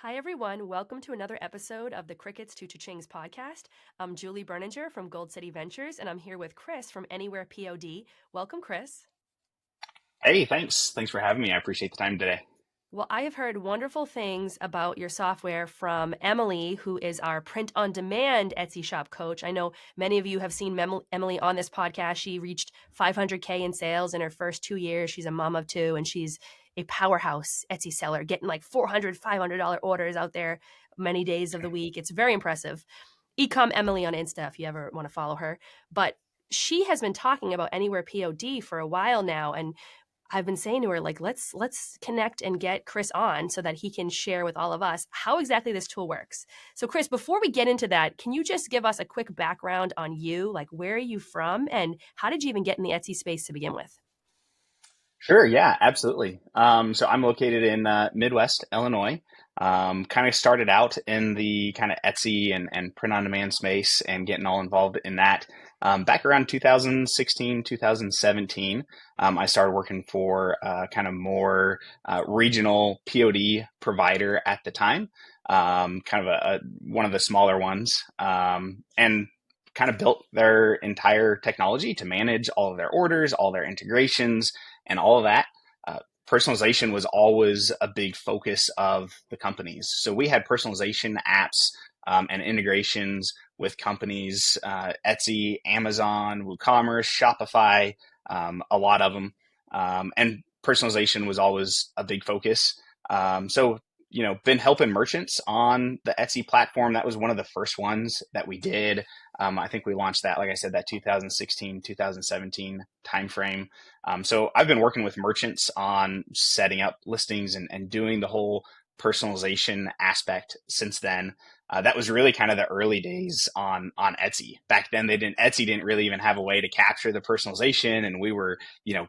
Hi, everyone. Welcome to another episode of the Crickets to Cha-Ching's podcast. I'm Julie Berninger from Gold City Ventures, and I'm here with Chris from Anywhere POD. Welcome, Chris. Hey, thanks. Thanks for having me. I appreciate the time today. Well, I have heard wonderful things about your software from Emily, who is our print on demand Etsy shop coach. I know many of you have seen Emily on this podcast. She reached 500K in sales in her first 2 years. She's a mom of two, and she's a powerhouse Etsy seller, getting like $400, $500 orders out there many days of the week. It's very impressive. Ecom Emily on Insta if you ever want to follow her. But she has been talking about Anywhere POD for a while now, and I've been saying to her, like, let's connect and get Chris on so that he can share with all of us how exactly this tool works. So, Chris, before we get into that, can you just give us a quick background on you? Like, where are you from, and how did you even get in the Etsy space to begin with? Sure, yeah, absolutely. So I'm located in Midwest Illinois. Kind of started out in the kind of Etsy and print on demand space and getting all involved in that. Back around 2016, 2017, I started working for kind of more regional POD provider at the time, kind of one of the smaller ones, and kind of built their entire technology to manage all of their orders, all their integrations and all of that. Personalization was always a big focus of the companies. So we had personalization apps and integrations with companies, Etsy, Amazon, WooCommerce, Shopify, a lot of them. And personalization was always a big focus. Been helping merchants on the Etsy platform. That was one of the first ones that we did. I think we launched that, like I said, that 2016, 2017 timeframe. So I've been working with merchants on setting up listings and doing the whole personalization aspect since then. That was really kind of the early days on Etsy. Back then, Etsy didn't really even have a way to capture the personalization, and we were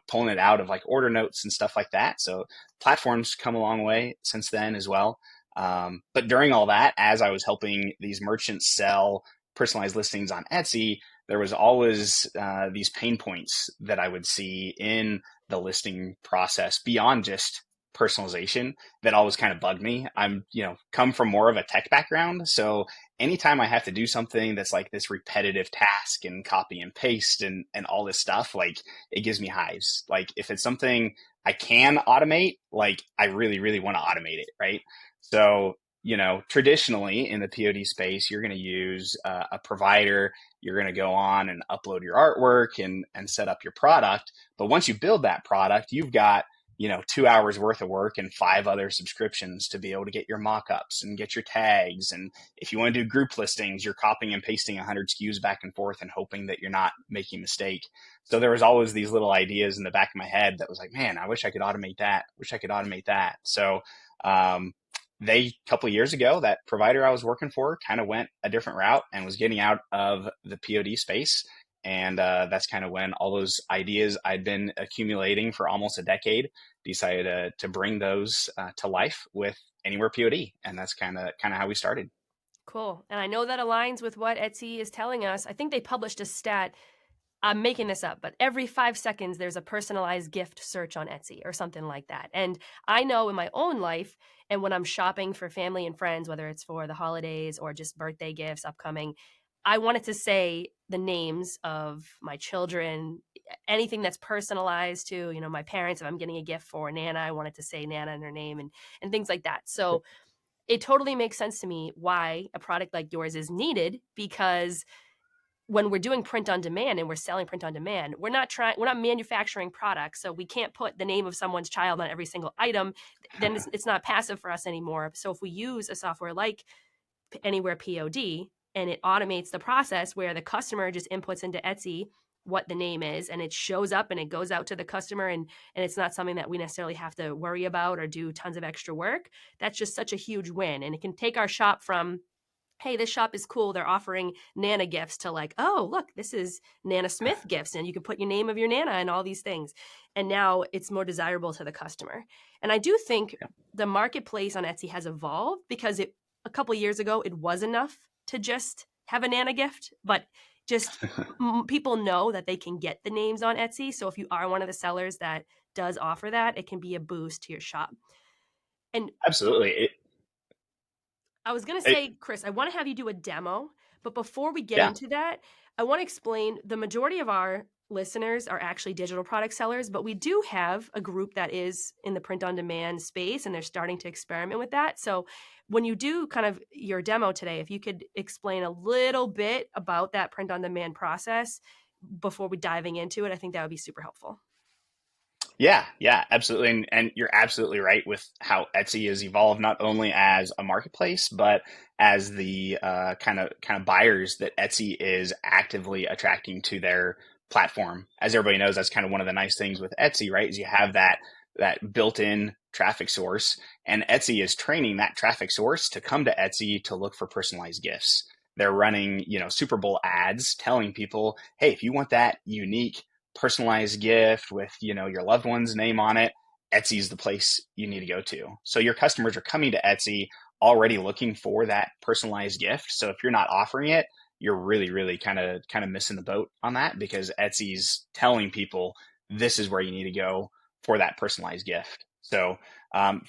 pulling it out of like order notes and stuff like that. So platforms come a long way since then as well. But during all that, as I was helping these merchants sell personalized listings on Etsy, there was always these pain points that I would see in the listing process beyond just personalization that always kind of bugged me. I'm, come from more of a tech background. So anytime I have to do something that's like this repetitive task and copy and paste and all this stuff, like it gives me hives. Like if it's something I can automate, like I really, really want to automate it, right? So traditionally in the POD space, you're going to use a provider. You're going to go on and upload your artwork and set up your product. But once you build that product, you've got 2 hours worth of work and five other subscriptions to be able to get your mock-ups and get your tags. And if you want to do group listings, you're copying and pasting 100 SKUs back and forth and hoping that you're not making a mistake. So there was always these little ideas in the back of my head that was like, man, I wish I could automate that. Wish I could automate that. So um, a couple of years ago, that provider I was working for kind of went a different route and was getting out of the POD space. And that's kind of when all those ideas I'd been accumulating for almost a decade decided to bring those to life with Anywhere POD. And that's kind of how we started. Cool. And I know that aligns with what Etsy is telling us. I think they published a stat. I'm making this up, but every 5 seconds there's a personalized gift search on Etsy or something like that. And I know in my own life, and when I'm shopping for family and friends, whether it's for the holidays or just birthday gifts upcoming, I wanted to say the names of my children, anything that's personalized to, my parents. If I'm getting a gift for Nana, I wanted to say Nana in her name and things like that. So it totally makes sense to me why a product like yours is needed because when we're doing print on demand and we're selling print on demand, we're not manufacturing products. So we can't put the name of someone's child on every single item. Then it's not passive for us anymore. So if we use a software like Anywhere POD and it automates the process where the customer just inputs into Etsy what the name is and it shows up and it goes out to the customer and it's not something that we necessarily have to worry about or do tons of extra work, that's just such a huge win. And it can take our shop from, hey, this shop is cool, they're offering Nana gifts, to like, oh, look, this is Nana Smith gifts, and you can put your name of your Nana and all these things. And now it's more desirable to the customer. And I do think the marketplace on Etsy has evolved because a couple of years ago, it was enough to just have a Nana gift, but just people know that they can get the names on Etsy. So if you are one of the sellers that does offer that, it can be a boost to your shop. And Absolutely. I was gonna It, say, Chris, I want to have you do a demo, but before we get yeah. into that, I want to explain the majority of our listeners are actually digital product sellers, but we do have a group that is in the print on demand space and they're starting to experiment with that. So when you do kind of your demo today, if you could explain a little bit about that print on demand process before we diving into it, I think that would be super helpful. Yeah, yeah, absolutely. And you're absolutely right with how Etsy has evolved not only as a marketplace, but as the kind of buyers that Etsy is actively attracting to their platform. As everybody knows, that's kind of one of the nice things with Etsy, right? Is you have that built-in traffic source, and Etsy is training that traffic source to come to Etsy to look for personalized gifts. They're running, Super Bowl ads telling people, hey, if you want that unique personalized gift with your loved one's name on it, Etsy's the place you need to go to. So your customers are coming to Etsy already looking for that personalized gift. So if you're not offering it, you're really kind of missing the boat on that, because Etsy's telling people this is where you need to go for that personalized gift. So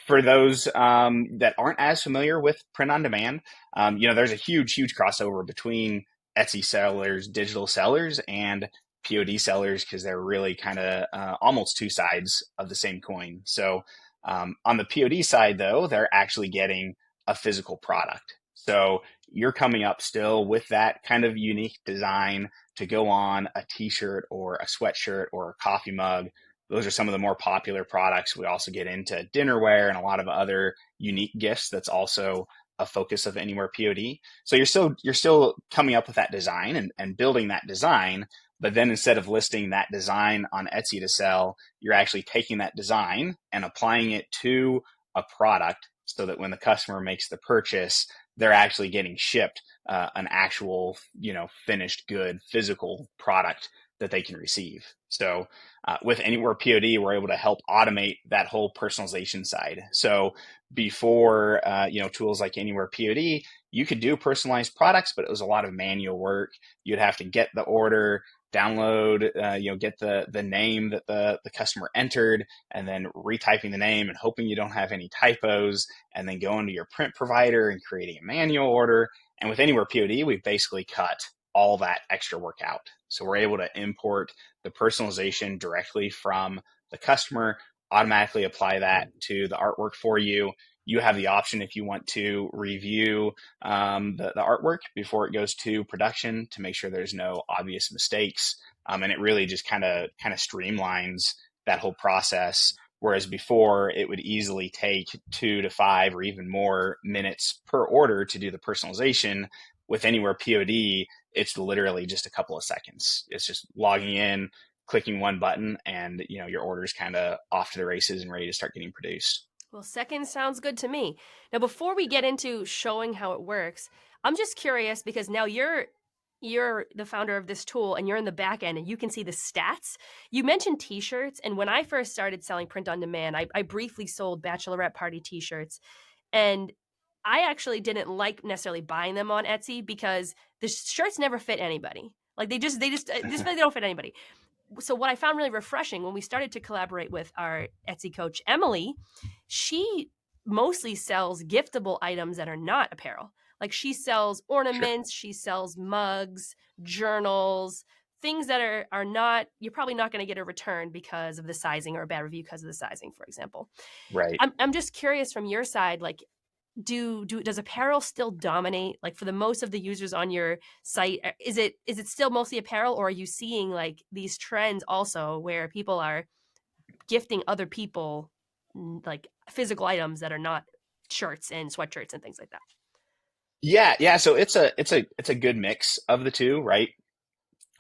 for those that aren't as familiar with print on demand, there's a huge crossover between Etsy sellers, digital sellers, and POD sellers, because they're really kind of almost two sides of the same coin. So on the POD side, though, they're actually getting a physical product. So you're coming up still with that kind of unique design to go on a t-shirt or a sweatshirt or a coffee mug. Those are some of the more popular products. We also get into dinnerware and a lot of other unique gifts. That's also a focus of Anywhere POD. So you're still coming up with that design and building that design, but then instead of listing that design on Etsy to sell, you're actually taking that design and applying it to a product so that when the customer makes the purchase, they're actually getting shipped an actual, finished good physical product that they can receive. So with Anywhere POD, we're able to help automate that whole personalization side. So before, tools like Anywhere POD, you could do personalized products, but it was a lot of manual work. You'd have to get the order, download, get the name that the customer entered, and then retyping the name and hoping you don't have any typos, and then going to your print provider and creating a manual order. And with Anywhere POD, we've basically cut all that extra work out. So we're able to import the personalization directly from the customer, automatically apply that to the artwork for you. You have the option, if you want to review the artwork before it goes to production, to make sure there's no obvious mistakes. And it really just kind of streamlines that whole process. Whereas before, it would easily take 2 to 5 or even more minutes per order to do the personalization. With Anywhere POD, it's literally just a couple of seconds. It's just logging in, clicking one button, and your order's kind of off to the races and ready to start getting produced. Well, second sounds good to me. Now, before we get into showing how it works, I'm just curious because now you're the founder of this tool and you're in the back end and you can see the stats. You mentioned t-shirts, and when I first started selling print on demand, I briefly sold bachelorette party t-shirts, and I actually didn't like necessarily buying them on Etsy because the shirts never fit anybody. Like they just they don't fit anybody. So what I found really refreshing when we started to collaborate with our Etsy coach Emily, she mostly sells giftable items that are not apparel. Like she sells Sure. ornaments, she sells mugs, journals, things that are not, you're probably not going to get a return because of the sizing or a bad review because of the sizing, for example. Right. I'm just curious from your side, like does apparel still dominate, like for the most of the users on your site? Is it still mostly apparel, or are you seeing like these trends also where people are gifting other people like physical items that are not shirts and sweatshirts and things like that? Yeah, yeah. So it's a good mix of the two, right?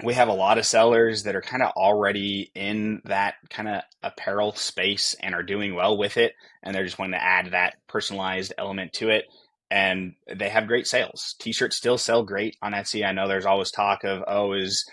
We have a lot of sellers that are kind of already in that kind of apparel space and are doing well with it, and they're just wanting to add that personalized element to it. And they have great sales. T-shirts still sell great on Etsy. I know there's always talk of, oh, is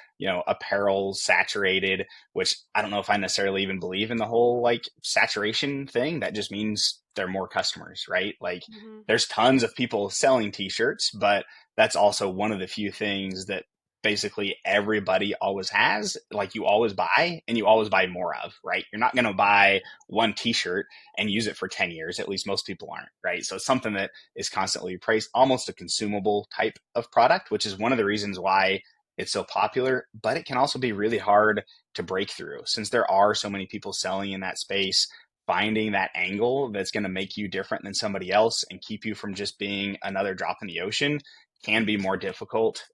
apparel saturated, which I don't know if I necessarily even believe in the whole like saturation thing. That just means there are more customers, right? Like Mm-hmm. there's tons of people selling T-shirts, but that's also one of the few things that basically everybody always has, like you always buy and you always buy more of, right? You're not going to buy one t-shirt and use it for 10 years. At least most people aren't, right? So it's something that is constantly priced, almost a consumable type of product, which is one of the reasons why it's so popular, but it can also be really hard to break through since there are so many people selling in that space. Finding that angle that's going to make you different than somebody else and keep you from just being another drop in the ocean can be more difficult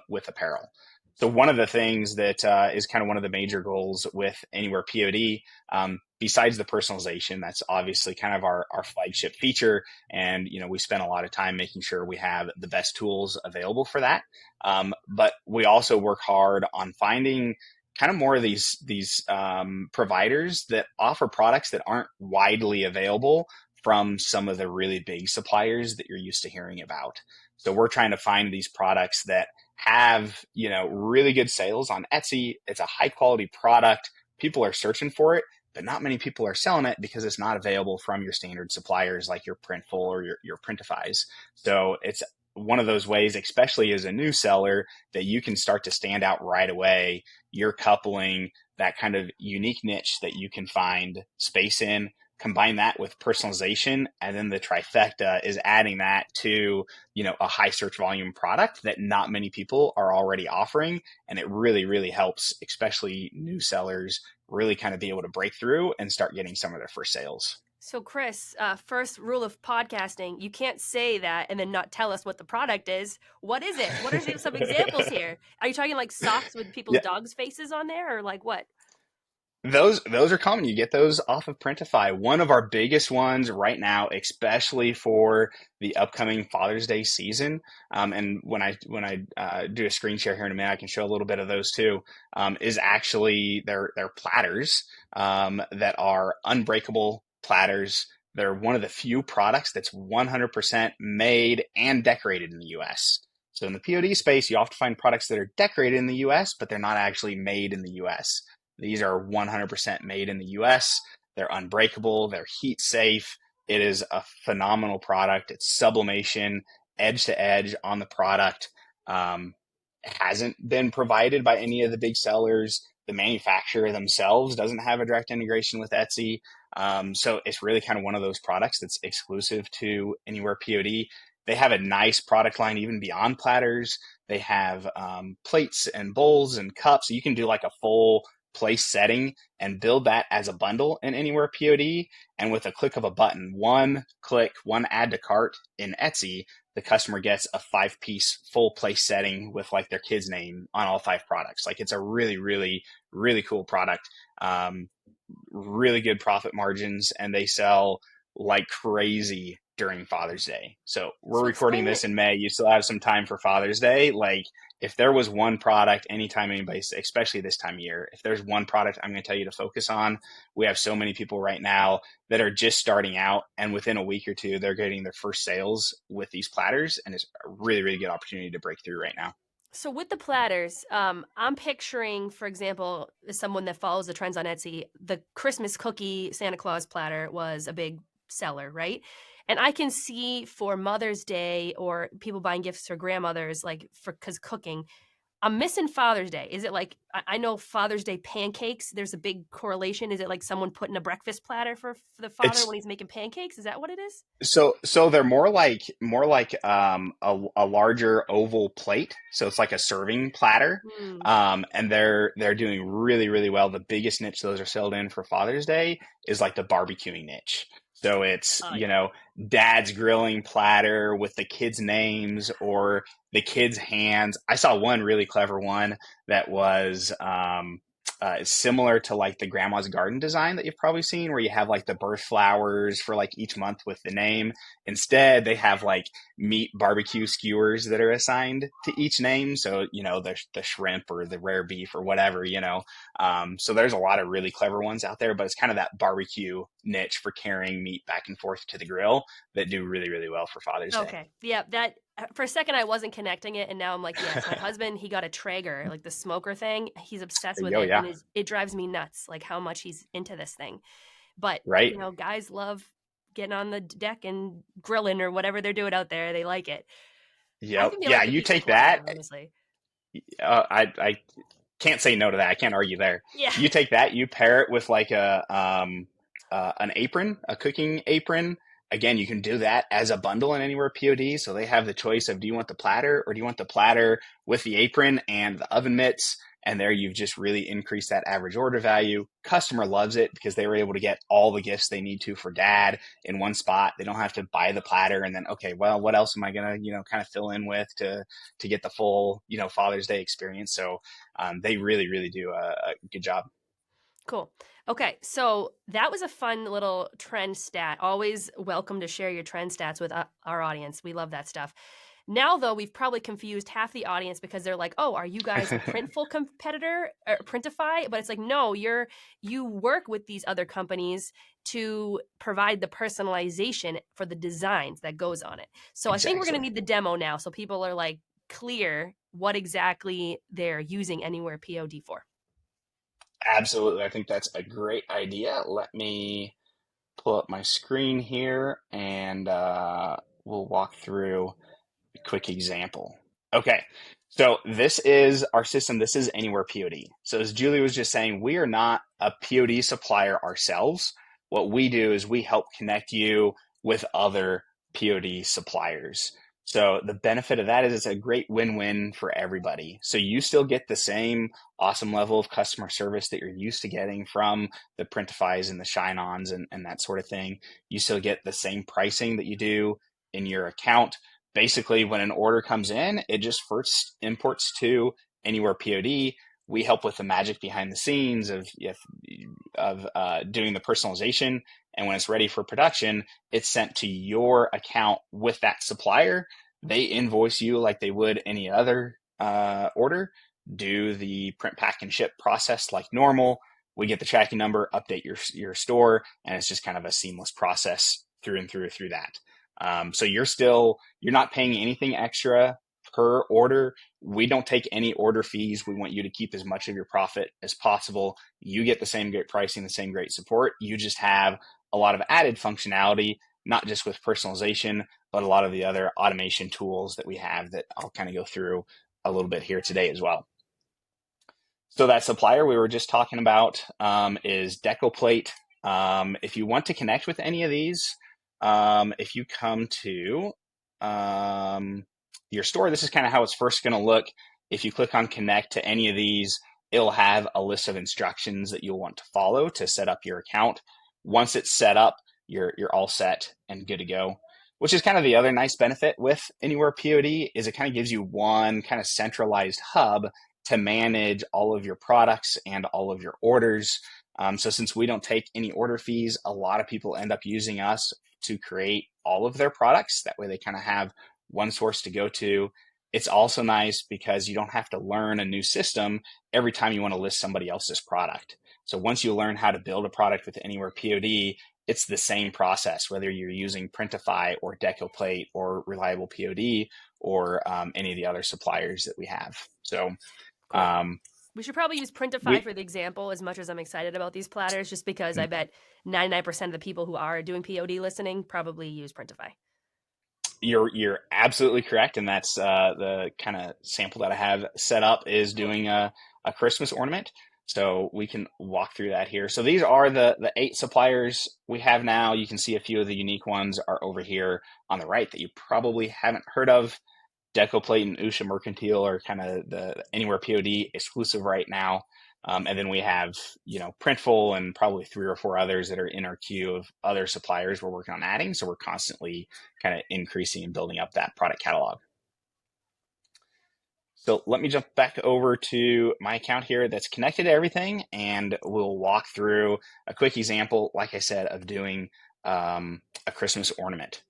with apparel. So one of the things that is kind of one of the major goals with Anywhere POD, besides the personalization, that's obviously kind of our flagship feature, and we spend a lot of time making sure we have the best tools available for that. But we also work hard on finding kind of more of these providers that offer products that aren't widely available from some of the really big suppliers that you're used to hearing about. So we're trying to find these products that have, really good sales on Etsy. It's a high quality product. People are searching for it, but not many people are selling it because it's not available from your standard suppliers like your Printful or your Printifys. So it's one of those ways, especially as a new seller, that you can start to stand out right away. You're coupling that kind of unique niche that you can find space in, combine that with personalization, and then the trifecta is adding that to a high search volume product that not many people are already offering. And it really, really helps, especially new sellers, really kind of be able to break through and start getting some of their first sales. So, Chris, first rule of podcasting, you can't say that and then not tell us what the product is. What is it? What are some examples here? Are you talking like socks with people's Yeah, dogs' faces on there, or like what? those are common. You get those off of Printify. One of our biggest ones right now, especially for the upcoming Father's Day season. And when I do a screen share here in a minute, I can show a little bit of those too. Is actually their platters that are unbreakable platters. They're one of the few products that's 100% made and decorated in the U.S. So in the POD space, you often find products that are decorated in the U.S., but they're not actually made in the U.S. These are 100% made in the US. They're unbreakable, they're heat safe. It is a phenomenal product. It's sublimation, edge to edge on the product. It hasn't been provided by any of the big sellers. The manufacturer themselves doesn't have a direct integration with Etsy. So it's really kind of one of those products that's exclusive to Anywhere POD. They have a nice product line even beyond platters. They have plates and bowls and cups. You can do like a full place setting and build that as a bundle in Anywhere POD. And with a click of a button, one click, one add to cart in Etsy, the customer gets a 5-piece full place setting with like their kid's name on all 5 products. Like it's a really, really, really cool product. Really good profit margins, and they sell like crazy during Father's Day. So we're So recording explain this it. in May. You still have some time for Father's Day. Like if there was one product, anytime anybody, especially this time of year, if there's one product I'm going to tell you to focus on, we have so many people right now that are just starting out, and within a week or two, they're getting their first sales with these platters, and it's a really, really good opportunity to break through right now. So with the platters, I'm picturing, for example, as someone that follows the trends on Etsy, the Christmas cookie Santa Claus platter was a big seller, right? And I can see for Mother's Day or people buying gifts for grandmothers, like for because cooking, I'm missing Father's Day. Is it like I know Father's Day pancakes? There's a big correlation. Is it like someone putting a breakfast platter for the father when It's he's making pancakes? Is that what it is? so they're more like a larger oval plate. So it's like a serving platter. Hmm. And they're doing really, really well. The biggest niche those are sold in for Father's Day is like the barbecuing niche. So it's, Oh yeah. dad's grilling platter with the kids' names or the kids' hands. I saw one really clever one that was similar to like the grandma's garden design that you've probably seen, where you have like the birth flowers for like each month with the name. Instead, they have like meat barbecue skewers that are assigned to each name. So, the shrimp or the rare beef or whatever. So there's a lot of really clever ones out there, but it's kind of that barbecue niche for carrying meat back and forth to the grill that do really, really well for Father's Day. Okay. Yeah, that for a second I wasn't connecting it, and now I'm like, yes, my husband, he got a Traeger, like the smoker thing. He's obsessed with Yo, it, yeah, and it drives me nuts, like how much he's into this thing. But right. guys love getting on the deck and grilling or whatever they're doing out there. They like it. I Yep. think they Yeah, like the you piece of take platter, that. honestly. I can't say no to that. I can't argue there. Yeah. You take that, you pair it with like an apron, a cooking apron. Again, you can do that as a bundle in Anywhere POD. So they have the choice of, do you want the platter or do you want the platter with the apron and the oven mitts? And there you've just really increased that average order value. Customer loves it because they were able to get all the gifts they need to for dad in one spot. They don't have to buy the platter and then, okay, well, what else am I gonna, kind of fill in with to get the full, Father's Day experience. So they really, really do a good job. Cool. Okay, so that was a fun little trend stat. Always welcome to share your trend stats with our audience. We love that stuff. Now, though, we've probably confused half the audience because they're like, "Oh, are you guys a Printful competitor or Printify?" But it's like, no, you work with these other companies to provide the personalization for the designs that goes on it. So I think we're going to Exactly. need the demo now, so people are like clear what exactly they're using Anywhere POD for. Absolutely. I think that's a great idea. Let me pull up my screen here and we'll walk through quick example. Okay, so this is our system. This is Anywhere POD. So as Julie was just saying, we are not a POD supplier ourselves. What we do is we help connect you with other POD suppliers. So the benefit of that is it's a great win-win for everybody. So you still get the same awesome level of customer service that you're used to getting from the Printifys and the Shine-Ons and that sort of thing. You still get the same pricing that you do in your account. Basically, when an order comes in, it just first imports to Anywhere POD. We help with the magic behind the scenes of doing the personalization, and when it's ready for production, it's sent to your account with that supplier. They invoice you like they would any other order. Do the print, pack, and ship process like normal. We get the tracking number, update your store, and it's just kind of a seamless process through and through that. So you're not paying anything extra per order. We don't take any order fees. We want you to keep as much of your profit as possible. You get the same great pricing, the same great support. You just have a lot of added functionality, not just with personalization, but a lot of the other automation tools that we have that I'll kind of go through a little bit here today as well. So that supplier we were just talking about is DecoPlate. If you want to connect with any of these, if you come to your store, this is kind of how it's first going to look. If you click on connect to any of these, it'll have a list of instructions that you'll want to follow to set up your account. Once it's set up, you're all set and good to go. Which is kind of the other nice benefit with Anywhere POD is it kind of gives you one kind of centralized hub to manage all of your products and all of your orders. So since we don't take any order fees, a lot of people end up using us to create all of their products. That way they kind of have one source to go to. It's also nice because you don't have to learn a new system every time you want to list somebody else's product. So once you learn how to build a product with Anywhere POD, it's the same process, whether you're using Printify or DecoPlate or Reliable POD or any of the other suppliers that we have. So Cool. um, We should probably use Printify we for the example as much as I'm excited about these platters, just because I bet 99% of the people who are doing POD listening probably use Printify. you're absolutely correct, and that's the kind of sample that I have set up is Cool. doing a Christmas ornament. So we can walk through that here. So these are the 8 suppliers we have now. You can see a few of the unique ones are over here on the right that you probably haven't heard of. DecoPlate and Usha Mercantile are kind of the Anywhere POD exclusive right now. And then we have, Printful and probably 3 or 4 others that are in our queue of other suppliers we're working on adding. So we're constantly kind of increasing and building up that product catalog. So let me jump back over to my account here that's connected to everything, and we'll walk through a quick example, like I said, of doing a Christmas ornament.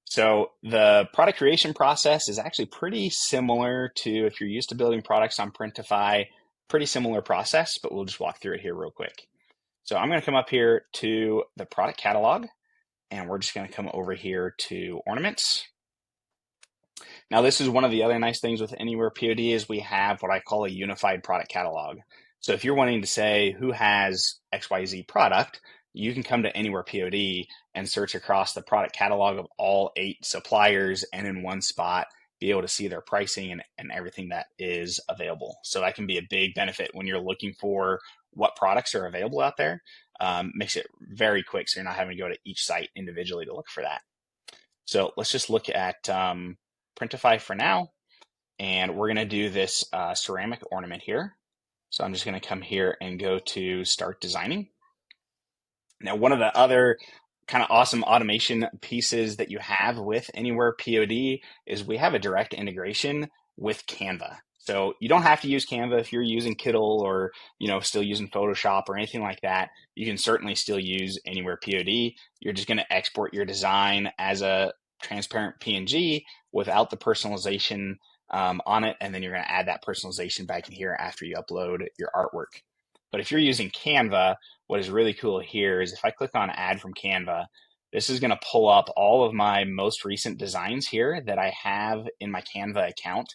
So the product creation process is actually pretty similar to if you're used to building products on Printify, pretty similar process, but we'll just walk through it here real quick. So I'm going to come up here to the product catalog, and we're just going to come over here to ornaments. Now, this is one of the other nice things with Anywhere POD is we have what I call a unified product catalog. So if you're wanting to say who has XYZ product, you can come to Anywhere POD and search across the product catalog of all 8 suppliers and in one spot be able to see their pricing and everything that is available. So that can be a big benefit when you're looking for what products are available out there. Makes it very quick, so you're not having to go to each site individually to look for that. So let's just look at Printify for now, and we're going to do this ceramic ornament here. So I'm just going to come here and go to Start Designing. Now, one of the other kind of awesome automation pieces that you have with Anywhere POD is we have a direct integration with Canva. So you don't have to use Canva if you're using Kittl or still using Photoshop or anything like that. You can certainly still use Anywhere POD. You're just going to export your design as a transparent PNG without the personalization on it, and then you're going to add that personalization back in here after you upload your artwork. But if you're using Canva, what is really cool here is if I click on Add from Canva, this is going to pull up all of my most recent designs here that I have in my Canva account.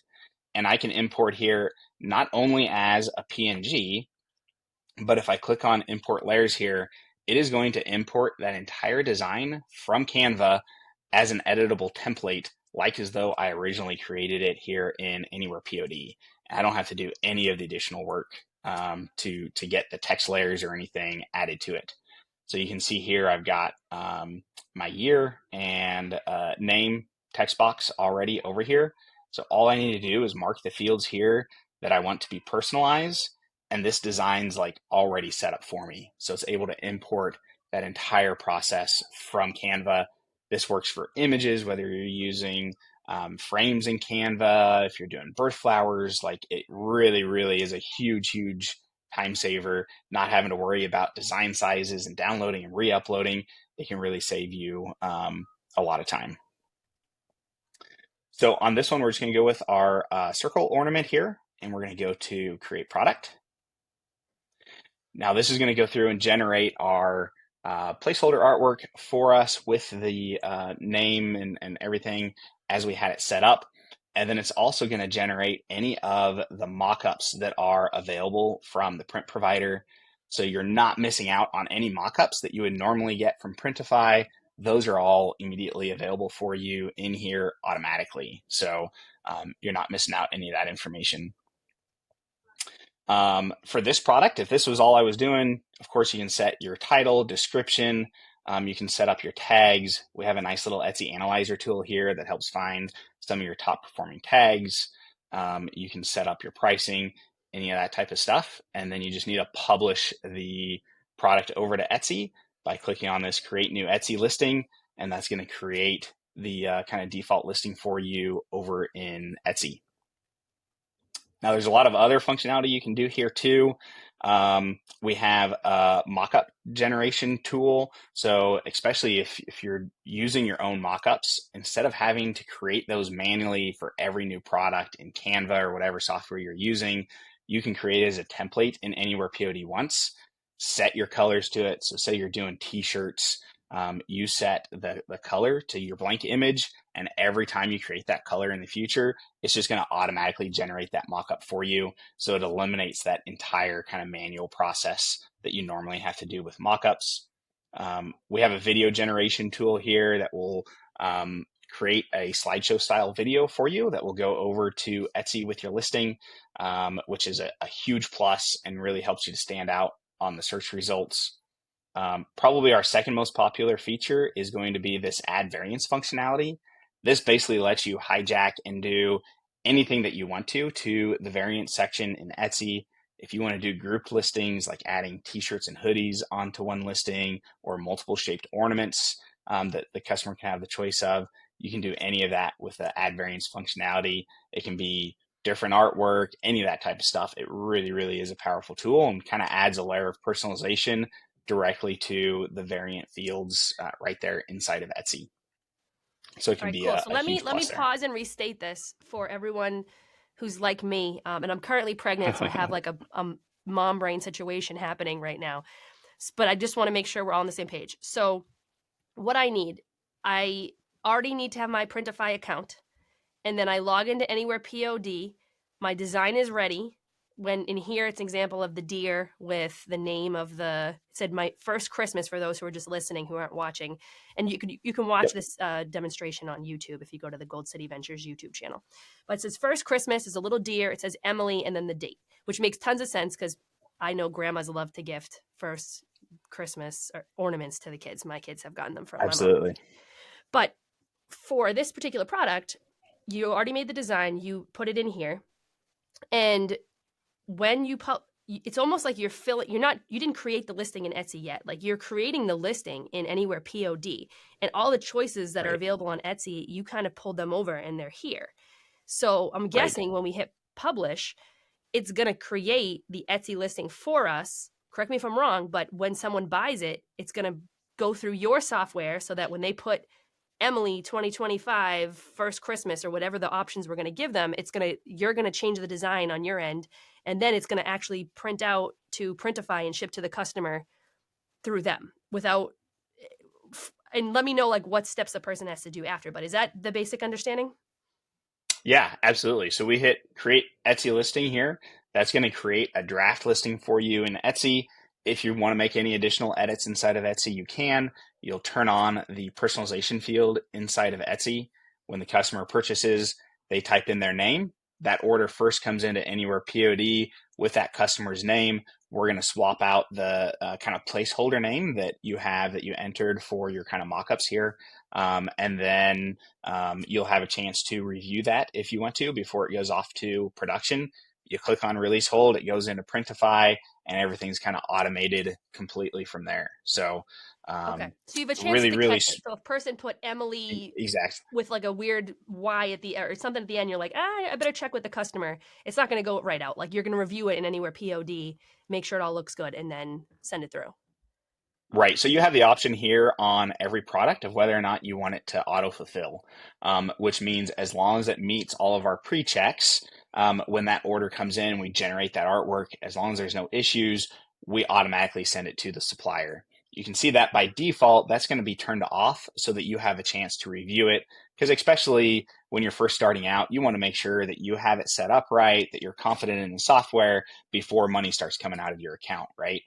And I can import here not only as a PNG, but if I click on Import Layers here, it is going to import that entire design from Canva as an editable template, like as though I originally created it here in Anywhere POD. I don't have to do any of the additional work to get the text layers or anything added to it. So you can see here I've got my year and name text box already over here. So all I need to do is mark the fields here that I want to be personalized, and this design's like already set up for me. So it's able to import that entire process from Canva. This works for images, whether you're using frames in Canva, if you're doing birth flowers, like it really, really is a huge, huge time saver, not having to worry about design sizes and downloading and re-uploading. It can really save you a lot of time. So on this one, we're just going to go with our circle ornament here, and we're going to go to create product. Now this is going to go through and generate our placeholder artwork for us with the name and everything as we had it set up. And then it's also going to generate any of the mockups that are available from the print provider. So you're not missing out on any mockups that you would normally get from Printify. Those are all immediately available for you in here automatically. So you're not missing out any of that information. For this product, if this was all I was doing, of course, you can set your title, description. You can set up your tags. We have a nice little Etsy analyzer tool here that helps find some of your top performing tags. You can set up your pricing, any of that type of stuff. And then you just need to publish the product over to Etsy by clicking on this create new Etsy listing. And that's going to create the kind of default listing for you over in Etsy. Now, there's a lot of other functionality you can do here too. We have a mockup generation tool. So especially if you're using your own mockups, instead of having to create those manually for every new product in Canva or whatever software you're using, you can create it as a template in Anywhere POD once, set your colors to it. So say you're doing t-shirts, you set the color to your blank image, and every time you create that color in the future, it's just going to automatically generate that mockup for you. So it eliminates that entire kind of manual process that you normally have to do with mockups. We have a video generation tool here that will create a slideshow style video for you that will go over to Etsy with your listing, which is a huge plus and really helps you to stand out on the search results. Probably our second most popular feature is going to be this add variants functionality. This basically lets you hijack and do anything that you want to the variant section in Etsy. If you want to do group listings, like adding t-shirts and hoodies onto one listing or multiple shaped ornaments that the customer can have the choice of, you can do any of that with the add variants functionality. It can be different artwork, any of that type of stuff. It really, really is a powerful tool and kind of adds a layer of personalization directly to the variant fields right there inside of Etsy. So it All can right, be cool. a, So a huge let me plus there. pause and restate this for everyone who's like me. And I'm currently pregnant, so I have like a mom brain situation happening right now. But I just want to make sure we're all on the same page. So what I already need to have my Printify account, and then I log into Anywhere POD. My design is ready. when in here it's an example of the deer with the name of the, it said my first Christmas for those who are just listening who aren't watching, and you can watch Yep. this demonstration on YouTube if you go to the Gold City Ventures YouTube channel. But it says first Christmas is a little deer. It says Emily and then the date, which makes tons of sense because I know grandmas love to gift first Christmas or ornaments to the kids. My kids have gotten them from my mom. Absolutely. But for this particular product, you already made the design, you put it in here, and when it's almost like you didn't create the listing in Etsy yet. Like you're creating the listing in Anywhere POD, and all the choices that are Right. available on Etsy, you kind of pulled them over and they're here. So I'm Right. guessing when we hit publish, it's going to create the Etsy listing for us. Correct me if I'm wrong, but when someone buys it, it's going to go through your software so that when they put Emily 2025 first Christmas or whatever the options we're going to give them, you're going to change the design on your end, and then it's going to actually print out to Printify and ship to the customer through them without. And let me know like what steps the person has to do after. But is that the basic understanding? Yeah, absolutely. So we hit create Etsy listing here. That's going to create a draft listing for you in Etsy. If you want to make any additional edits inside of Etsy, you can. You'll turn on the personalization field inside of Etsy. When the customer purchases, they type in their name. That order first comes into Anywhere POD with that customer's name. We're going to swap out the kind of placeholder name that you have that you entered for your kind of mockups here. And then you'll have a chance to review that if you want to before it goes off to production. You click on release hold, it goes into Printify, and everything's kind of automated completely from there. So, Okay, so you have a chance really, to really catch it. So if person put Emily exact. with like a weird Y at the or something at the end, you're like, I better check with the customer. It's not going to go right out. Like you're going to review it in Anywhere POD, make sure it all looks good, and then send it through. Right. So you have the option here on every product of whether or not you want it to auto fulfill, which means as long as it meets all of our pre checks, when that order comes in, we generate that artwork. As long as there's no issues, we automatically send it to the supplier. You can see that by default, that's going to be turned off so that you have a chance to review it. Because especially when you're first starting out, you want to make sure that you have it set up right, that you're confident in the software before money starts coming out of your account, right?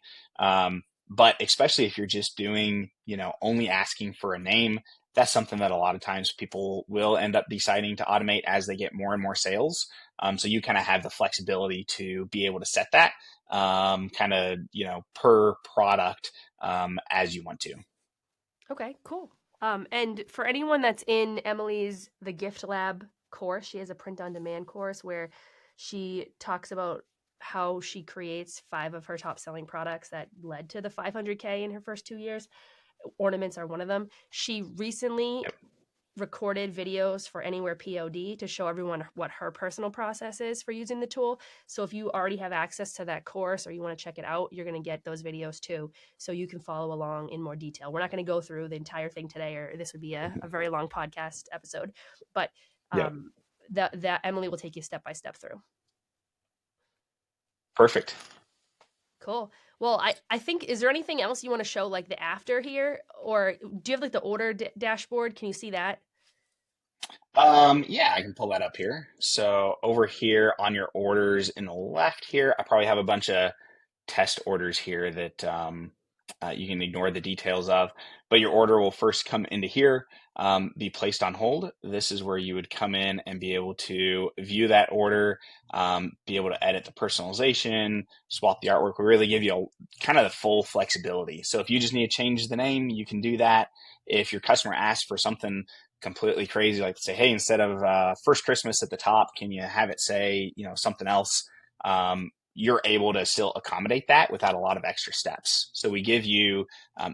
But especially if you're just doing, only asking for a name, that's something that a lot of times people will end up deciding to automate as they get more and more sales. So you kind of have the flexibility to be able to set that kind of, per product as you want to. Okay, cool. And for anyone that's in Emily's The Gift Lab course, she has a print on demand course where she talks about how she creates 5 of her top selling products that led to the 500K in her first 2 years. Ornaments are one of them. She recently Yep. recorded videos for Anywhere POD to show everyone what her personal process is for using the tool. So if you already have access to that course or you want to check it out, you're going to get those videos too. So you can follow along in more detail. We're not going to go through the entire thing today, or this would be a very long podcast episode. But Yep. that Emily will take you step by step through. Perfect. Cool. Well, I think, is there anything else you want to show like the after here? Or do you have like the order dashboard? Can you see that? Yeah, I can pull that up here. So over here on your orders in the left here, I probably have a bunch of test orders here that you can ignore the details of, but your order will first come into here, be placed on hold. This is where you would come in and be able to view that order, be able to edit the personalization, swap the artwork. We really give you kind of the full flexibility. So if you just need to change the name, you can do that. If your customer asks for something completely crazy, like say, hey, instead of first Christmas at the top, can you have it say, something else? You're able to still accommodate that without a lot of extra steps. So we give you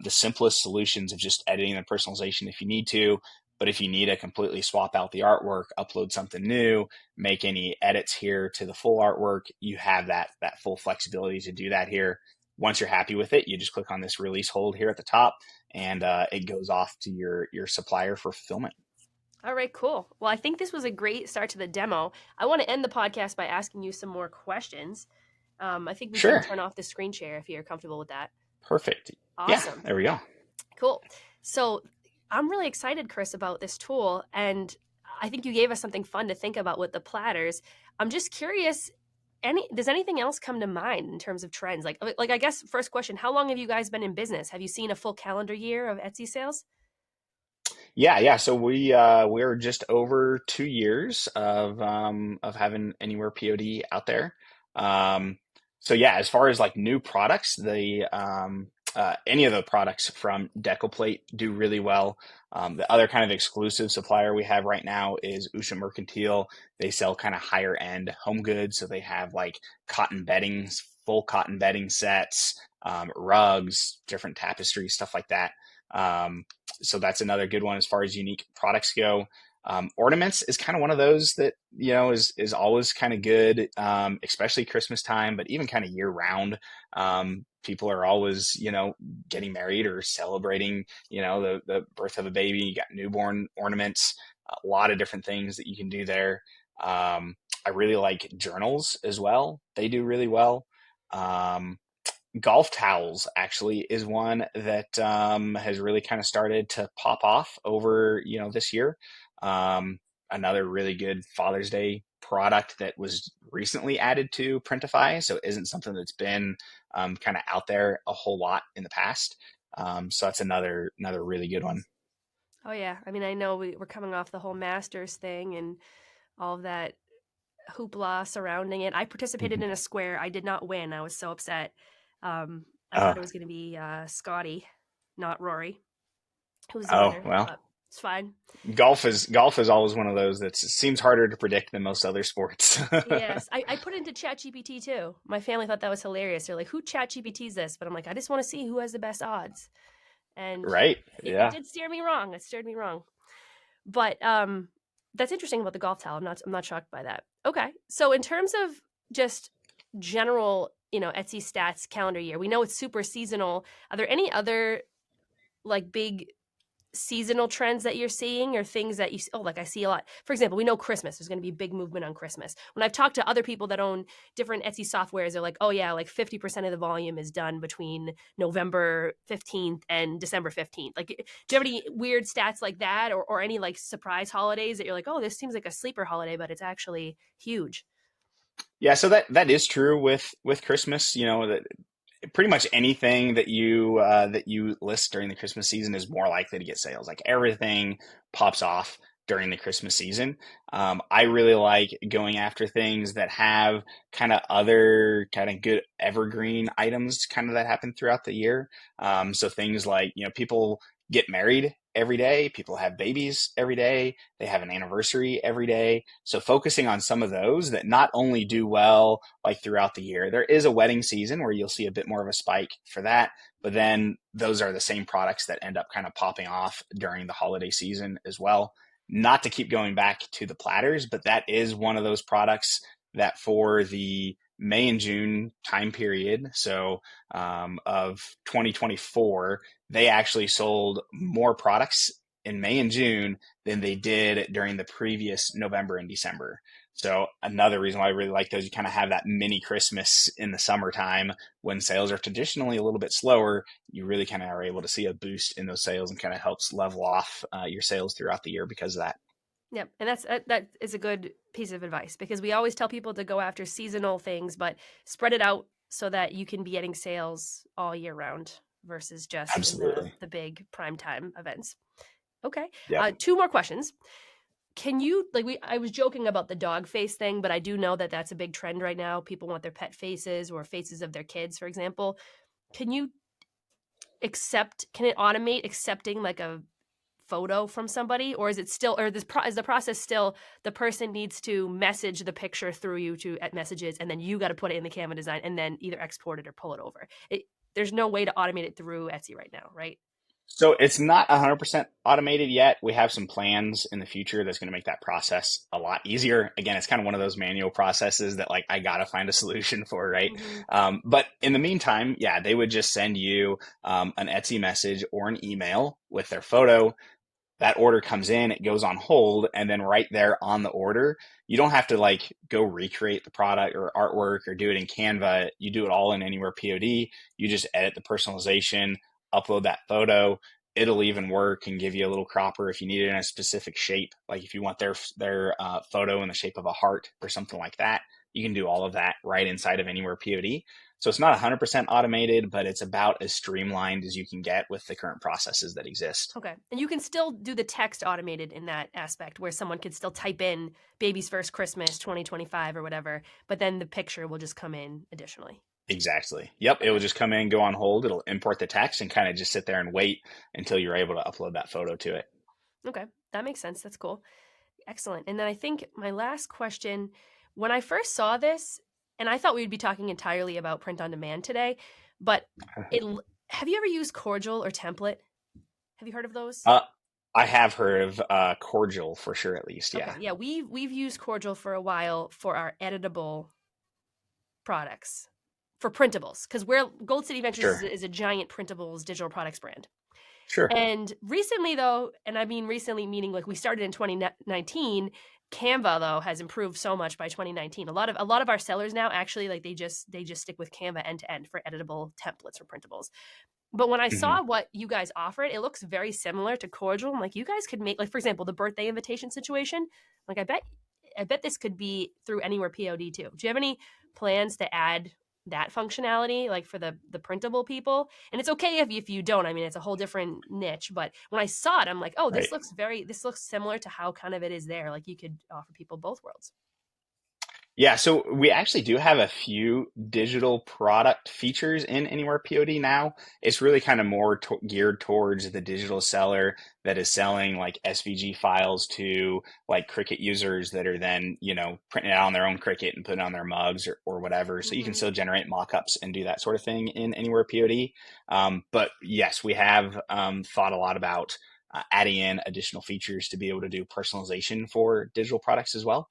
the simplest solutions of just editing the personalization if you need to. But if you need to completely swap out the artwork, upload something new, make any edits here to the full artwork, you have that full flexibility to do that here. Once you're happy with it, you just click on this release hold here at the top, and it goes off to your supplier for fulfillment. All right, cool. Well, I think this was a great start to the demo. I want to end the podcast by asking you some more questions. I think we can Sure. turn off the screen share if you're comfortable with that. Perfect. Yeah, Awesome. there we go. Cool. So I'm really excited, Chris, about this tool. And I think you gave us something fun to think about with the platters. I'm just curious, does anything else come to mind in terms of trends? Like I guess first question, how long have you guys been in business? Have you seen a full calendar year of Etsy sales? Yeah, yeah. So we're just over 2 years of having Anywhere POD out there. Um, so yeah, as far as like new products, the any of the products from Decoplate do really well. The other kind of exclusive supplier we have right now is Usha Mercantile. They sell kind of higher end home goods, so they have like cotton beddings, full cotton bedding sets, rugs, different tapestries, stuff like that. Um, so that's another good one as far as unique products go. Ornaments is kind of one of those that is always kind of good, especially Christmas time, but even kind of year round. People are always getting married or celebrating the birth of a baby. You got newborn ornaments, a lot of different things that you can do there. I really like journals as well. They do really well. Um, Golf towels actually is one that has really kind of started to pop off over this year. Um, Another really good Father's Day product that was recently added to Printify, so it isn't something that's been kind of out there a whole lot in the past. So that's another really good one. Oh yeah, I mean I know we're coming off the whole Masters thing and all of that hoopla surrounding it. I participated Mhm. in a square. I did not win. I was so upset. I thought Oh, it was going to be Scotty, not Rory, who was the oh winner, well, but it's fine. golf is always one of those that seems harder to predict than most other sports. Yes, I put into ChatGPT too. My family thought that was hilarious. They're like, "Who ChatGPT's this?" But I'm like, I just want to see who has the best odds, and Right? it Yeah. did steer me wrong. It steered me wrong. But that's interesting about the golf towel. I'm not shocked by that. Okay, so in terms of just general, Etsy stats calendar year, we know it's super seasonal. Are there any other like big seasonal trends that you're seeing or things that like I see a lot? For example, we know Christmas, there's going to be a big movement on Christmas. When I've talked to other people that own different Etsy softwares, they're like, oh yeah, like 50% of the volume is done between November 15th and December 15th. Like, do you have any weird stats like that, or any like surprise holidays that you're like, oh, this seems like a sleeper holiday but it's actually huge? Yeah, so that is true with Christmas. That pretty much anything that you list during the Christmas season is more likely to get sales. Like everything pops off during the Christmas season. I really like going after things that have kind of other kind of good evergreen items kind of that happen throughout the year. So things like people get married every day, people have babies every day, they have an anniversary every day. So focusing on some of those that not only do well like throughout the year. There is a wedding season where you'll see a bit more of a spike for that, but then those are the same products that end up kind of popping off during the holiday season as well. Not to keep going back to the platters, but that is one of those products that for the May and June time period, so of 2024, they actually sold more products in May and June than they did during the previous November and December. So another reason why I really like those, you kind of have that mini Christmas in the summertime when sales are traditionally a little bit slower. You really kind of are able to see a boost in those sales and kind of helps level off your sales throughout the year because of that. Yep, and that is a good piece of advice because we always tell people to go after seasonal things, but spread it out so that you can be getting sales all year round versus just in the Absolutely. the big prime time events. Okay, Yep. two more questions. Can you like we? I was joking about the dog face thing, but I do know that that's a big trend right now. People want their pet faces or faces of their kids, for example. Can you accept? Can it automate accepting like a photo from somebody, or is it still, or is the process still the person needs to message the picture through you to at messages, and then you got to put it in the Canva design and then either export it or pull it over? There's no way to automate it through Etsy right now, right? So it's not 100% automated yet. We have some plans in the future that's going to make that process a lot easier. Again, it's kind of one of those manual processes that like I got to find a solution for, right? Mm-hmm. But in the meantime, yeah, they would just send you an Etsy message or an email with their photo. That order comes in, it goes on hold, and then right there on the order, you don't have to like go recreate the product or artwork or do it in Canva. You do it all in Anywhere POD. You just edit the personalization, upload that photo. It'll even work and give you a little cropper if you need it in a specific shape, like if you want their photo in the shape of a heart or something like that. you can do all of that right inside of Anywhere POD. So it's not 100% automated, but it's about as streamlined as you can get with the current processes that exist. Okay. And you can still do the text automated in that aspect where someone could still type in baby's first Christmas 2025 or whatever, but then the picture will just come in additionally. Exactly. Yep. It will Okay. just come in, go on hold. It'll import the text and kind of just sit there and wait until you're able to upload that photo to it. Okay. That makes sense. That's cool. Excellent. And then I think my last question, when I first saw this, and I thought we would be talking entirely about print on demand today, but it have you ever used Cordial or Template? Have you heard of those? Uh, I have heard of Cordial for sure, at least. Okay, Yeah. yeah, we've used Cordial for a while for our editable products, for printables, because we're Gold City Ventures Sure. is a giant printables digital products brand. Sure. And recently, though, and I mean recently, meaning like we started in 2019. Canva though has improved so much by 2019. A lot of our sellers now actually like they just stick with Canva end to end for editable templates for printables. But when I Hmm. saw what you guys offered, it looks very similar to Cordial. I'm like, you guys could make, like, for example, the birthday invitation situation. Like, I bet this could be through Anywhere POD too. Do you have any plans to add that functionality, like for the printable people? And it's okay if you don't. I mean, it's a whole different niche. But when I saw it, I'm like, oh, Right. this looks similar to how kind of it is there. Like you could offer people both worlds. Yeah, so we actually do have a few digital product features in Anywhere POD now. It's really kind of more geared towards the digital seller that is selling like SVG files to like Cricut users that are then, printing it out on their own Cricut and putting it on their mugs or whatever. So you can Mm-hmm. still generate mockups and do that sort of thing in Anywhere POD. But yes, we have thought a lot about adding in additional features to be able to do personalization for digital products as well.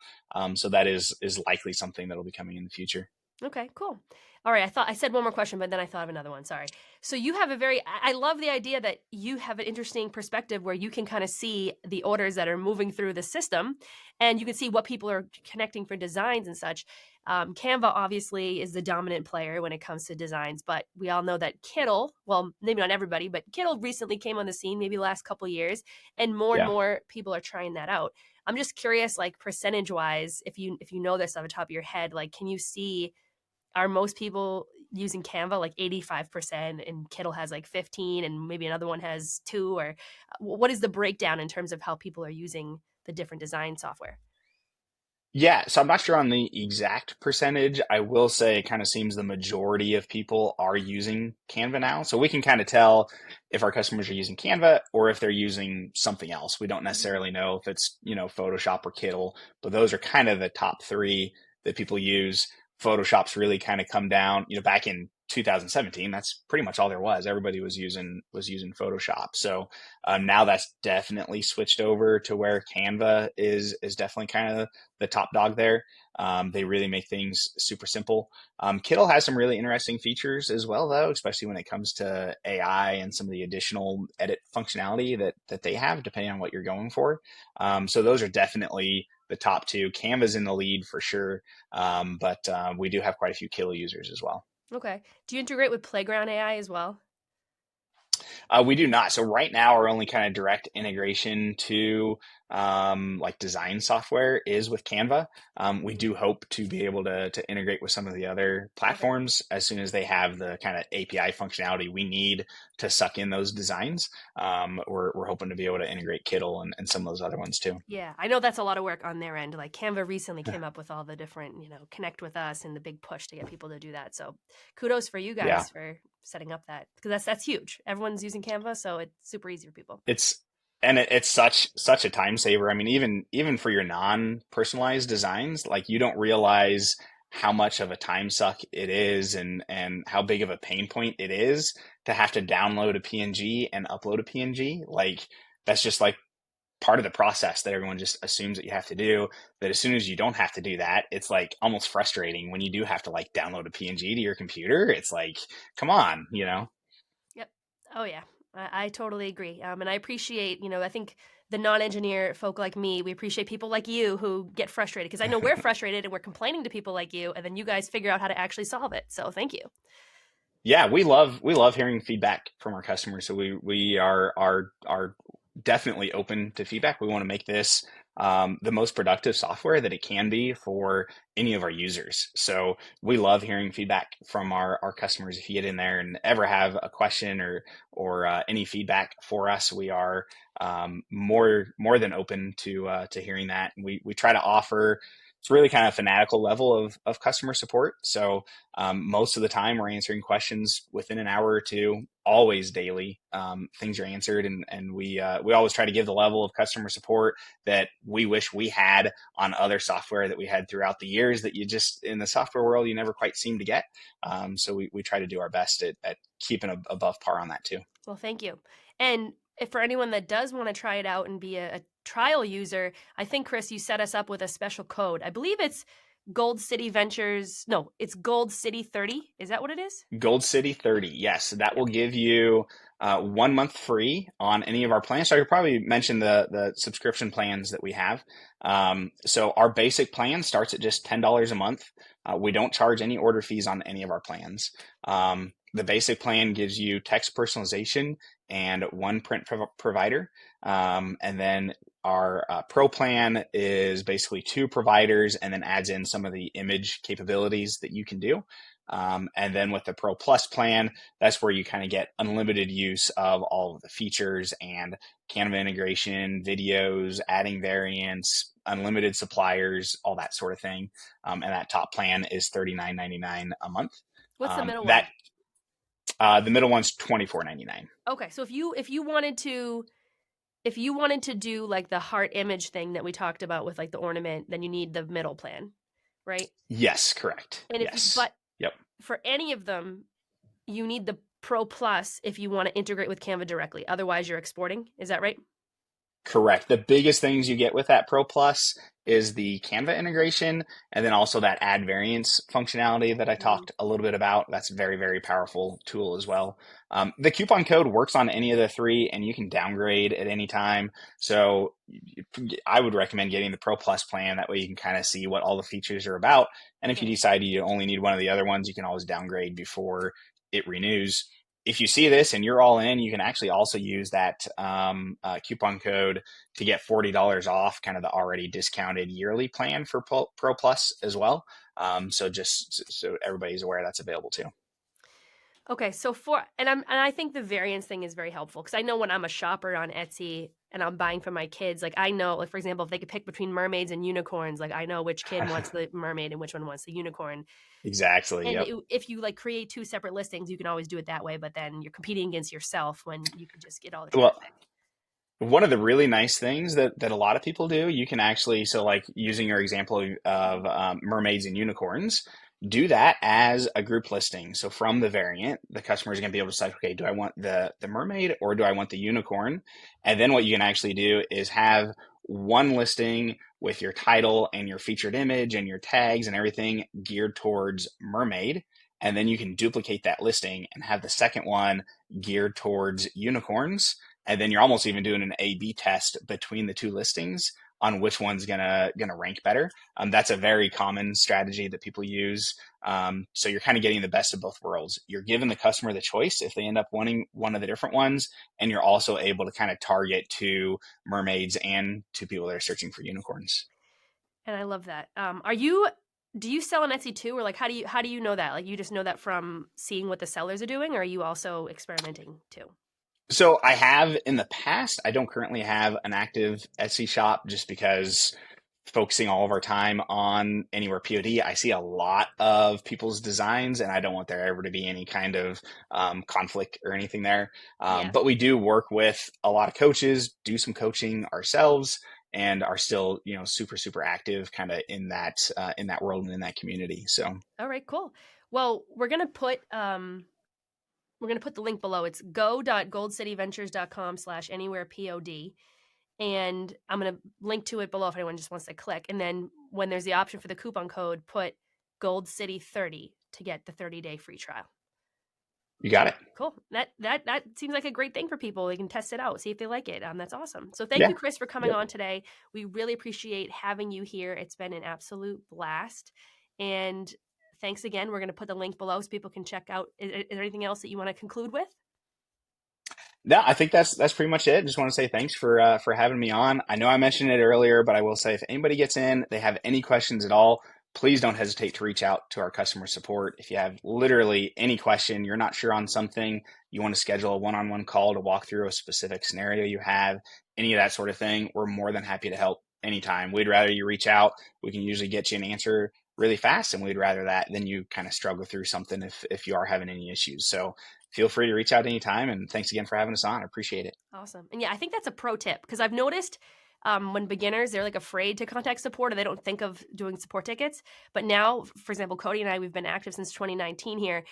So that is likely something that'll be coming in the future. Okay, cool. All right, I thought I said one more question, but then I thought of another one. Sorry. So you have a very, I love the idea that you have an interesting perspective where you can kind of see the orders that are moving through the system and you can see what people are connecting for designs and such. Canva obviously is the dominant player when it comes to designs, but we all know that Kittle, well, maybe not everybody, but Kittle recently came on the scene, maybe the last couple years, and Yeah. more people are trying that out. I'm just curious, like percentage wise, if you know this off the top of your head, like can you see, are most people using Canva like 85% and Kittle has like 15 and maybe another one has 2, or what is the breakdown in terms of how people are using the different design software? Yeah, so I'm not sure on the exact percentage. I will say it kind of seems the majority of people are using Canva now. So we can kind of tell if our customers are using Canva or if they're using something else. We don't Mm-hmm. necessarily know if it's, Photoshop or Kittle, but those are kind of the top three that people use. Photoshop's really kind of come down, back in 2017, that's pretty much all there was. Everybody was using Photoshop. So now that's definitely switched over to where Canva is definitely kind of the top dog there. They really make things super simple. Kittle has some really interesting features as well, though, especially when it comes to AI and some of the additional edit functionality that they have, depending on what you're going for. So those are definitely the top two. Canva's in the lead for sure, but we do have quite a few Kittle users as well. Okay. Do you integrate with Playground AI as well? We do not. So right now, our only kind of direct integration to like design software is with Canva. We Mm-hmm. do hope to be able to integrate with some of the other Okay. platforms as soon as they have the kind of API functionality we need to suck in those designs. We're hoping to be able to integrate Kittle and some of those other ones too. Yeah, I know that's a lot of work on their end. Like Canva recently came up with all the different, connect with us and the big push to get people to do that. So kudos for you Yeah. guys for setting up that, because that's huge. Everyone's using Canva, so it's super easy for people. It's it's such a time saver. I mean, even for your non-personalized designs, like you don't realize how much of a time suck it is and how big of a pain point it is to have to download a PNG and upload a PNG. Like that's just like part of the process that everyone just assumes that you have to do. That as soon as you don't have to do that, it's like almost frustrating when you do have to like download a PNG to your computer. It's like, come on. Yep. Oh yeah, I totally agree. And I appreciate, I think the non-engineer folk like me, we appreciate people like you who get frustrated, because I know we're frustrated and we're complaining to people like you, and then you guys figure out how to actually solve it. So thank you. Yeah, we love hearing feedback from our customers. So we are definitely open to feedback. We want to make this the most productive software that it can be for any of our users. So we love hearing feedback from our customers. If you get in there and ever have a question or any feedback for us, we are more than open to hearing that. We try to offer. It's really kind of fanatical level of customer support. So most of the time, we're answering questions within an hour or two, always daily. Things are answered, and we always try to give the level of customer support that we wish we had on other software that we had throughout the years that you just in the software world you never quite seem to get. So we try to do our best at keeping above par on that too. Well, thank you. And if for anyone that does want to try it out and be a trial user, I think, Chris, you set us up with a special code. I believe it's Gold City Ventures. No, it's Gold City 30. Is that what it is? Gold City 30. Yes, that Yeah. will give you 1 month free on any of our plans. So I could probably mention the subscription plans that we have. So our basic plan starts at just $10 a month. We don't charge any order fees on any of our plans. The basic plan gives you text personalization and one print provider. And then our pro plan is basically two providers and then adds in some of the image capabilities that you can do. And then with the Pro Plus plan, that's where you kind of get unlimited use of all of the features and Canva integration, videos, adding variants, unlimited suppliers, all that sort of thing. And that top plan is $39.99 a month. What's the middle That one? The middle one's $24.99. Okay, so if you wanted to do like the heart image thing that we talked about with like the ornament, then you need the middle plan, right? Yes, correct. And if you Yes. but Yep. for any of them, you need the Pro Plus if you want to integrate with Canva directly. Otherwise, you're exporting. Is that right? Correct. The biggest things you get with that Pro Plus is the Canva integration and then also that add variants functionality that I Mm. talked a little bit about. That's a very, very powerful tool as well. The coupon code works on any of the three and you can downgrade at any time. So I would recommend getting the Pro Plus plan. That way you can kind of see what all the features are about. And if you Yeah. decide you only need one of the other ones, you can always downgrade before it renews. If you see this and you're all in, you can actually also use that coupon code to get $40 off kind of the already discounted yearly plan for Pro Plus as well. So just so everybody's aware that's available too. Okay, so and I think the variance thing is very helpful because I know when I'm a shopper on Etsy and I'm buying for my kids, like I know, like for example, if they could pick between mermaids and unicorns, like I know which kid wants the mermaid and which one wants the unicorn. Exactly. And Yep. if you like create two separate listings, you can always do it that way. But then you're competing against yourself when you can just get all the Well, traffic. one of the really nice things that a lot of people do, you can actually, so like using your example of mermaids and unicorns, do that as a group listing. So from the variant, the customer is going to be able to decide, okay, do I want the mermaid or do I want the unicorn? And then what you can actually do is have one listing with your title and your featured image and your tags and everything geared towards mermaid. And then you can duplicate that listing and have the second one geared towards unicorns, and then you're almost even doing an A/B test between the two listings on which one's gonna rank better. That's a very common strategy that people use. So you're kind of getting the best of both worlds. You're giving the customer the choice if they end up wanting one of the different ones, and you're also able to kind of target to mermaids and to people that are searching for unicorns. And I love that. Do you sell on Etsy too, or like how do you know that? Like you just know that from seeing what the sellers are doing, or are you also experimenting too? So I have in the past. I don't currently have an active Etsy shop just because focusing all of our time on Anywhere POD, I see a lot of people's designs, and I don't want there ever to be any kind of conflict or anything there. Yeah. But we do work with a lot of coaches, do some coaching ourselves, and are still, super super active, kind of in that world and in that community. So All right, cool. Well, we're gonna put the link below. It's go.goldcityventures.com/anywherepod. And I'm gonna link to it below if anyone just wants to click. And then when there's the option for the coupon code, put Gold City 30 to get the 30-day free trial. you got it. Cool. That seems like a great thing for people. They can test it out, see if they like it. That's awesome. So thank Yeah. you, Chris, for coming Yep. on today. We really appreciate having you here. It's been an absolute blast. And thanks again. We're going to put the link below so people can check out. Is there anything else that you want to conclude with? No, I think that's pretty much it. Just want to say thanks for having me on. I know I mentioned it earlier, but I will say if anybody gets in, they have any questions at all, please don't hesitate to reach out to our customer support. If you have literally any question, you're not sure on something, you want to schedule a one-on-one call to walk through a specific scenario you have, any of that sort of thing, we're more than happy to help anytime. We'd rather you reach out. We can usually get you an answer really fast, and we'd rather that than you kind of struggle through something if you are having any issues. So feel free to reach out anytime. And thanks again for having us on. I appreciate it. Awesome. And yeah, I think that's a pro tip because I've noticed when beginners they're like afraid to contact support or they don't think of doing support tickets. But now, for example, Cody and I we've been active since 2019 here.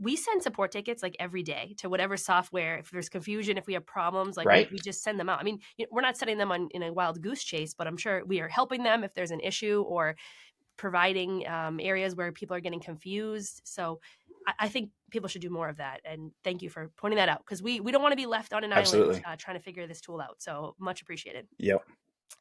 We send support tickets like every day to whatever software. If there's confusion, if we have problems, like we, Right? we just send them out. I mean, we're not sending them on in a wild goose chase, but I'm sure we are helping them if there's an issue or providing areas where people are getting confused. So I think people should do more of that. And thank you for pointing that out because we don't want to be left on an island Absolutely. trying to figure this tool out. So much appreciated. Yep.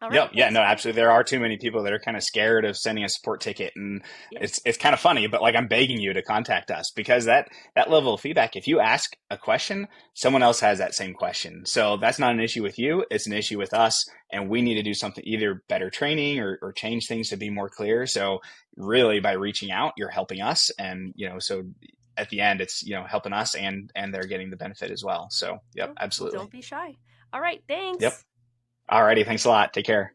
All right. Yep. Yeah, Thanks. no, absolutely. There are too many people that are kind of scared of sending a support ticket, and Yeah. it's kind of funny, but like I'm begging you to contact us because that level of feedback, if you ask a question, someone else has that same question. So that's not an issue with you, it's an issue with us, and we need to do something, either better training or change things to be more clear. So really by reaching out, you're helping us, and so at the end it's helping us, and they're getting the benefit as well. So, yep, Yeah. Well, absolutely. don't be shy. All right. Yep. Thanks. Alrighty, thanks a lot. Take care.